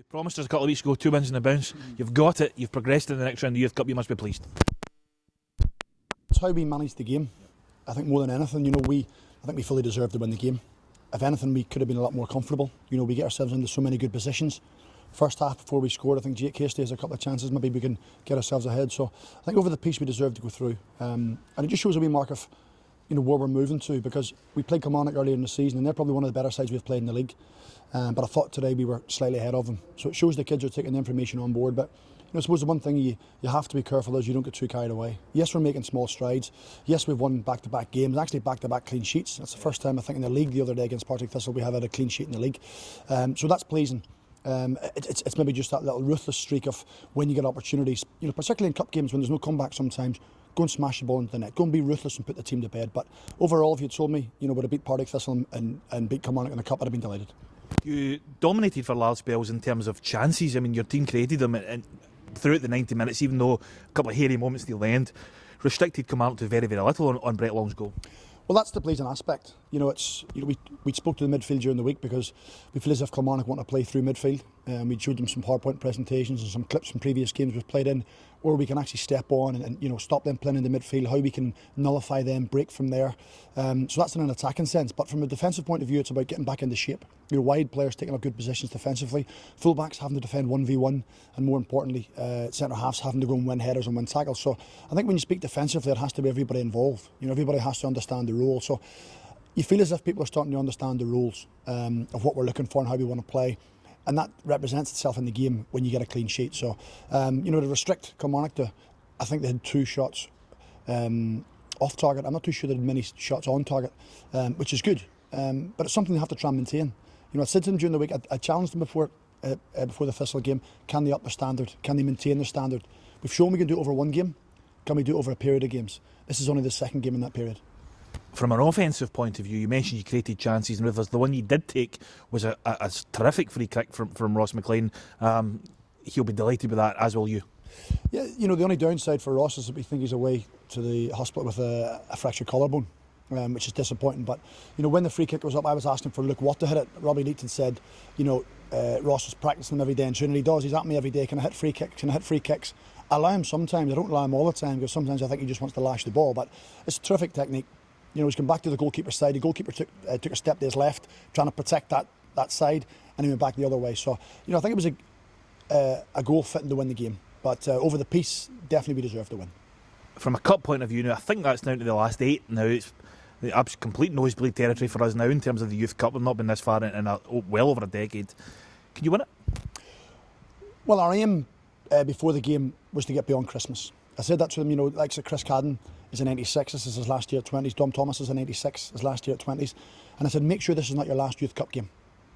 You promised us a couple of weeks ago 2 wins in the bounce. You've got it. You've progressed in the next round of the Youth Cup. You must be pleased. It's how we managed the game. I think more than anything, I think we fully deserved to win the game. If anything, we could have been a lot more comfortable. We get ourselves into so many good positions. First half, before we scored, I think Jake Hasty has a couple of chances. Maybe we can get ourselves ahead. So I think over the piece we deserve to go through. And it just shows a wee mark of where we're moving to, because we played Kilmarnock earlier in the season and they're probably one of the better sides we've played in the league. But I thought today we were slightly ahead of them. So it shows the kids are taking the information on board. But I suppose the one thing you have to be careful is you don't get too carried away. Yes, we're making small strides. Yes, we've won back-to-back games, actually back-to-back clean sheets. That's the first time I think in the league the other day against Partick Thistle we have had a clean sheet in the league. So that's pleasing. It's maybe just that little ruthless streak of when you get opportunities, particularly in cup games when there's no comeback sometimes, go and smash the ball into the net, go and be ruthless and put the team to bed. But overall, if you'd told me, would have beat Partick Thistle and beat Kilmarnock in the cup, I'd have been delighted. You dominated for large spells in terms of chances. I mean, your team created them throughout the 90 minutes, even though a couple of hairy moments near the end restricted Kilmarnock to very, very little on Brett Long's goal. Well, that's the pleasing aspect. We spoke to the midfield during the week because we feel as if Kilmarnock want to play through midfield. We showed them some PowerPoint presentations and some clips from previous games we've played in, where we can actually step on and stop them playing in the midfield, how we can nullify them, break from there. So that's in an attacking sense. But from a defensive point of view, it's about getting back into shape. Wide players taking up good positions defensively, full-backs having to defend 1v1, and more importantly, centre-halves having to go and win headers and win tackles. So I think when you speak defensively, it has to be everybody involved. Everybody has to understand the role. So you feel as if people are starting to understand the rules of what we're looking for and how we want to play. And that represents itself in the game when you get a clean sheet. So, to restrict Kilmarnock to, I think they had 2 shots off target. I'm not too sure they had many shots on target, which is good. But it's something they have to try and maintain. I said to them during the week, I challenged them before the Thistle game, can they up their standard? Can they maintain their standard? We've shown we can do it over one game. Can we do it over a period of games? This is only the second game in that period. From an offensive point of view, you mentioned you created chances and Rivers. The one you did take was a terrific free kick from Ross McLean. He'll be delighted with that, as will you. Yeah, the only downside for Ross is that we think he's away to the hospital with a fractured collarbone, which is disappointing. But when the free kick was up, I was asking for Luke Watt to hit it. Robbie Leaton said, Ross was practicing them every day and training. He does. He's at me every day. Can I hit free kicks? Can I hit free kicks? I allow him sometimes. I don't allow him all the time because sometimes I think he just wants to lash the ball. But it's a terrific technique. He's come back to the goalkeeper's side. The goalkeeper took a step to his left, trying to protect that side, and he went back the other way. So, I think it was a goal fitting to win the game. But over the piece, definitely we deserve to win. From a cup point of view now, I think that's down to the last 8 now. It's the complete nosebleed territory for us now in terms of the Youth Cup. We've not been this far in well over a decade. Can you win it? Well, our aim before the game was to get beyond Christmas. I said that to them, like Chris Cadden is a 96, this is his last year at 20s. Dom Thomas is a 96, his last year at 20s. And I said, make sure this is not your last Youth Cup game.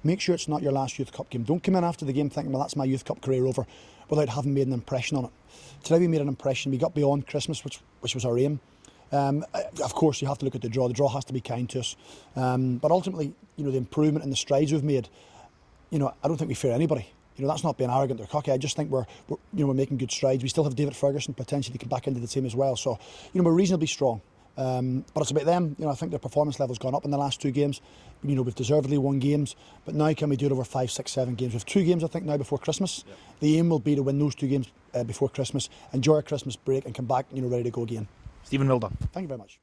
Make sure it's not your last Youth Cup game. Don't come in after the game thinking, well, that's my Youth Cup career over, without having made an impression on it. Today we made an impression. We got beyond Christmas, which was our aim. Of course, you have to look at the draw. The draw has to be kind to us. But ultimately, the improvement and the strides we've made, I don't think we fear anybody. That's not being arrogant or cocky. I just think we're making good strides. We still have David Ferguson potentially come back into the team as well. So, we're reasonably strong. But it's about them. I think their performance level's gone up in the last 2 games. We've deservedly won games. But now can we do it over 5, 6, 7 games? We have 2 games, I think, now before Christmas. Yep. The aim will be to win those 2 games before Christmas, enjoy our Christmas break and come back, ready to go again. Stephen, well done. Thank you very much.